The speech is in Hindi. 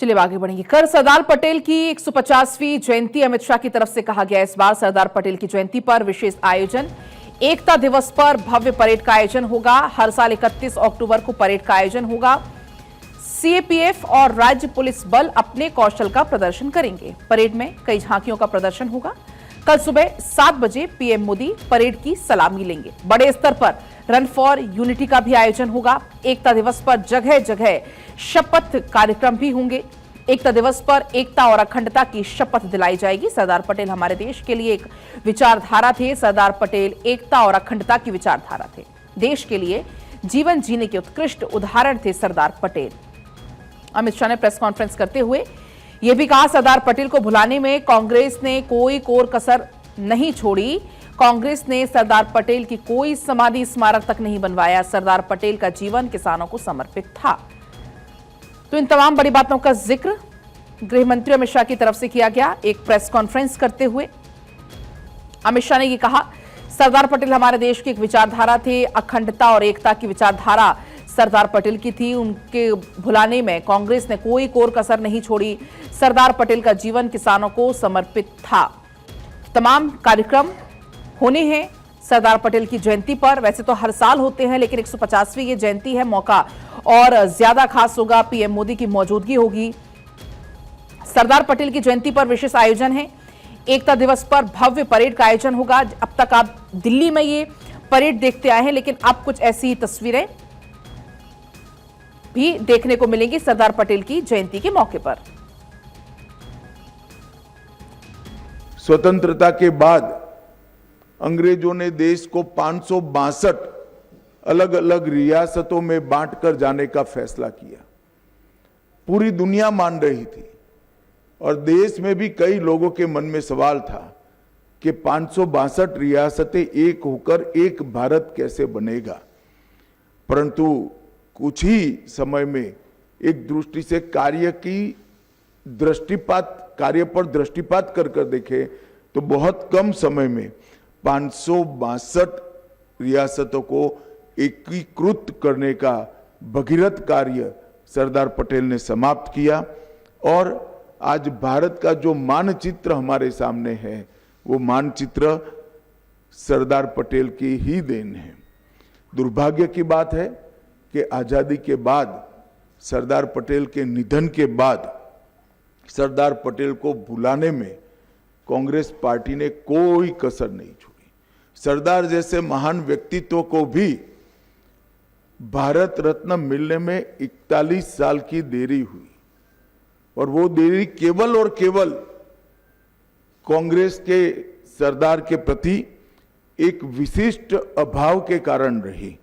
चलिए आगे बढ़ेंगे। कल सरदार पटेल की 150वीं जयंती, अमित शाह की तरफ से कहा गया इस बार सरदार पटेल की जयंती पर विशेष आयोजन। एकता दिवस पर भव्य परेड का आयोजन होगा। हर साल 31 अक्टूबर को परेड का आयोजन होगा। सीएपीएफ और राज्य पुलिस बल अपने कौशल का प्रदर्शन करेंगे। परेड में कई झांकियों का प्रदर्शन होगा। कल सुबह 7 बजे पीएम मोदी परेड की सलामी लेंगे। बड़े स्तर पर रन फॉर यूनिटी का भी आयोजन होगा। एकता दिवस पर जगह जगह शपथ कार्यक्रम भी होंगे। एकता दिवस पर एकता और अखंडता की शपथ दिलाई जाएगी। सरदार पटेल हमारे देश के लिए एक विचारधारा थे। सरदार पटेल एकता और अखंडता की विचारधारा थे। देश के लिए जीवन जीने के उत्कृष्ट उदाहरण थे सरदार पटेल। अमित शाह ने प्रेस कॉन्फ्रेंस करते हुए यह भी कहा, सरदार पटेल को भुलाने में कांग्रेस ने कोई कोर कसर नहीं छोड़ी। कांग्रेस ने सरदार पटेल की कोई समाधि स्मारक तक नहीं बनवाया। सरदार पटेल का जीवन किसानों को समर्पित था। तो इन तमाम बड़ी बातों का जिक्र गृह मंत्री अमित शाह की तरफ से किया गया। एक प्रेस कॉन्फ्रेंस करते हुए अमित शाह ने यह कहा, सरदार पटेल हमारे देश की एक विचारधारा थे। अखंडता और एकता की विचारधारा सरदार पटेल की थी। उनके भुलाने में कांग्रेस ने कोई कोर कसर नहीं छोड़ी। सरदार पटेल का जीवन किसानों को समर्पित था। तमाम कार्यक्रम होने हैं सरदार पटेल की जयंती पर। वैसे तो हर साल होते हैं, लेकिन 150वीं ये जयंती है, मौका और ज्यादा खास होगा। पीएम मोदी की मौजूदगी होगी। सरदार पटेल की जयंती पर विशेष आयोजन है। एकता दिवस पर भव्य परेड का आयोजन होगा। अब तक आप दिल्ली में ये परेड देखते आए हैं, लेकिन अब कुछ ऐसी ही तस्वीरें भी देखने को मिलेंगी सरदार पटेल की जयंती के मौके पर। स्वतंत्रता के बाद अंग्रेजों ने देश को 562 अलग अलग रियासतों में बांटकर जाने का फैसला किया। पूरी दुनिया मान रही थी और देश में भी कई लोगों के मन में सवाल था कि 562 रियासतें एक होकर एक भारत कैसे बनेगा। परंतु कुछ ही समय में एक दृष्टि से कार्य पर दृष्टिपात कर देखे तो बहुत कम समय में 562 रियासतों को एकीकृत करने का भगीरथ कार्य सरदार पटेल ने समाप्त किया। और आज भारत का जो मानचित्र हमारे सामने है, वो मानचित्र सरदार पटेल की ही देन है। दुर्भाग्य की बात है कि आजादी के बाद, सरदार पटेल के निधन के बाद, सरदार पटेल को भुलाने में कांग्रेस पार्टी ने कोई कसर नहीं छोड़ी। सरदार जैसे महान व्यक्तित्व को भी भारत रत्न मिलने में 41 साल की देरी हुई, और वो देरी केवल और केवल कांग्रेस के सरदार के प्रति एक विशिष्ट अभाव के कारण रही।